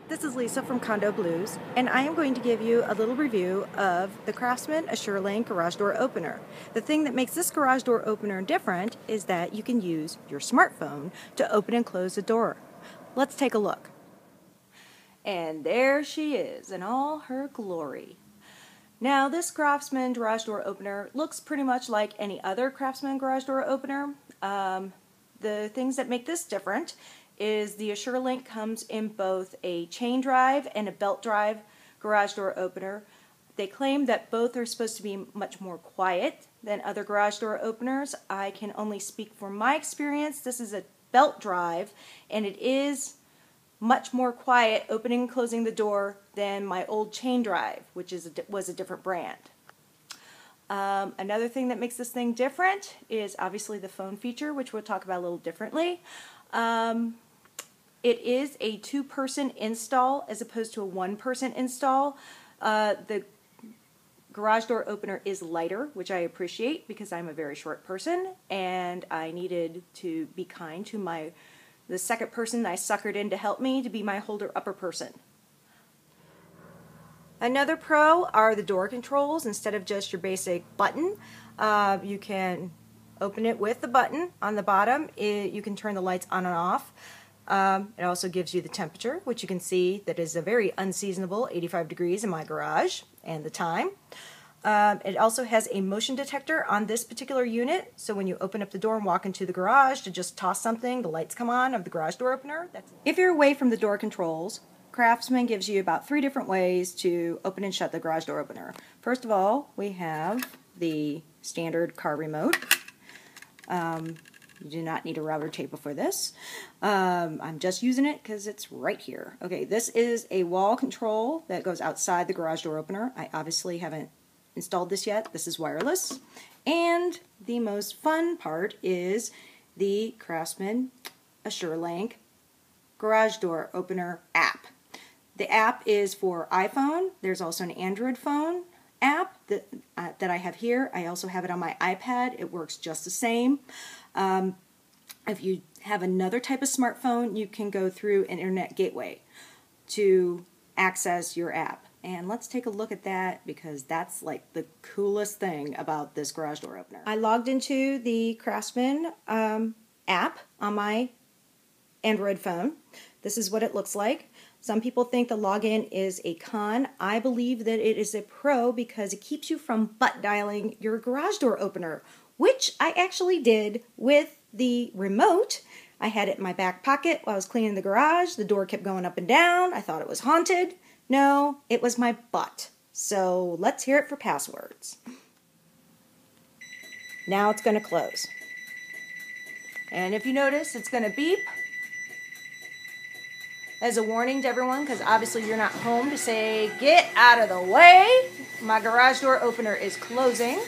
This is Lisa from Condo Blues, and I am going to give you a little review of the Craftsman AssureLink garage door opener. The thing that makes this garage door opener different is that you can use your smartphone to open and close the door. Let's take a look. And there she is in all her glory. Now, this Craftsman garage door opener looks pretty much like any other Craftsman garage door opener. The things that make this different is the AssureLink comes in both a chain drive and a belt drive garage door opener. They claim that both are supposed to be much more quiet than other garage door openers. I can only speak from my experience. This is a belt drive, and it is much more quiet opening and closing the door than my old chain drive, which was a different brand. Another thing that makes this thing different is obviously the phone feature, which we'll talk about a little differently. It is a two-person install as opposed to a one-person install. The garage door opener is lighter, which I appreciate because I'm a very short person and I needed to be kind to the second person I suckered in to help me to be my holder-upper person. Another pro are the door controls. Instead of just your basic button, you can open it with the button on the bottom. You can turn the lights on and off. It also gives you the temperature, which you can see that is a very unseasonable 85 degrees in my garage, and the time. It also has a motion detector on this particular unit, so when you open up the door and walk into the garage to just toss something, the lights come on of the garage door opener. If you're away from the door controls, Craftsman gives you about 3 different ways to open and shut the garage door opener. First of all, we have the standard car remote. You do not need a router table for this. I'm just using it because it's right here. Okay, this is a wall control that goes outside the garage door opener. I obviously haven't installed this yet. This is wireless. And the most fun part is the Craftsman AssureLink garage door opener app. The app is for iPhone. There's also an Android phone app that I have here. I also have it on my iPad. It works just the same. If you have another type of smartphone, you can go through an internet gateway to access your app. And let's take a look at that because that's like the coolest thing about this garage door opener. I logged into the Craftsman app on my Android phone. This is what it looks like. Some people think the login is a con. I believe that it is a pro because it keeps you from butt dialing your garage door opener, which I actually did with the remote. I had it in my back pocket while I was cleaning the garage. The door kept going up and down. I thought it was haunted. No, it was my butt. So let's hear it for passwords. Now it's going to close. And if you notice, it's going to beep as a warning to everyone, because obviously you're not home to say, get out of the way. My garage door opener is closing.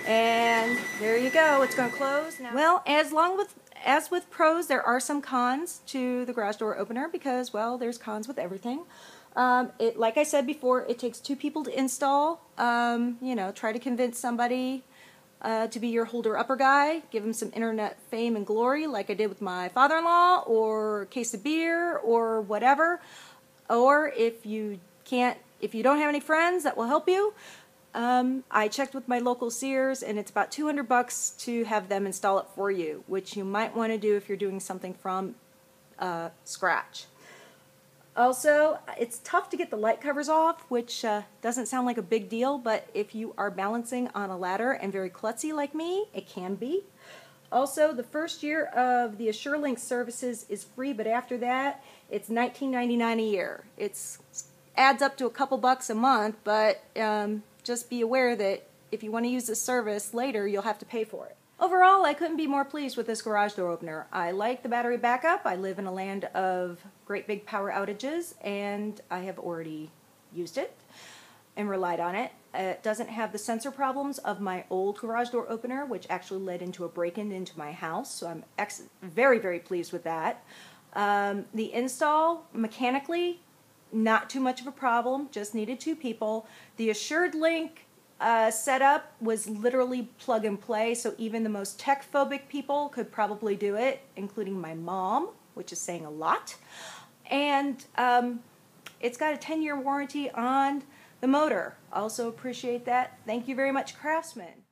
And there you go, it's going to close now. Well, as with pros, there are some cons to the garage door opener because, well, there's cons with everything. Like I said before, it takes 2 people to install. Try to convince somebody to be your holder-upper guy, give him some internet fame and glory like I did with my father-in-law, or a case of beer, or whatever. Or if you don't have any friends that will help you, I checked with my local Sears, and it's about $200 to have them install it for you, which you might want to do if you're doing something from scratch. Also, it's tough to get the light covers off, which doesn't sound like a big deal, but if you are balancing on a ladder and very klutzy like me, it can be. Also, the first year of the AssureLink services is free, but after that, it's $19.99 a year. It adds up to a couple bucks a month, but just be aware that if you want to use this service later, you'll have to pay for it. Overall, I couldn't be more pleased with this garage door opener. I like the battery backup. I live in a land of great big power outages, and I have already used it and relied on it. It doesn't have the sensor problems of my old garage door opener, which actually led into a break-in into my house, so I'm very, very pleased with that. The install, mechanically, not too much of a problem, just needed 2 people. The AssureLink setup was literally plug and play, so even the most tech-phobic people could probably do it, including my mom. which is saying a lot. And it's got a 10-year warranty on the motor. Also appreciate that. Thank you very much, Craftsman.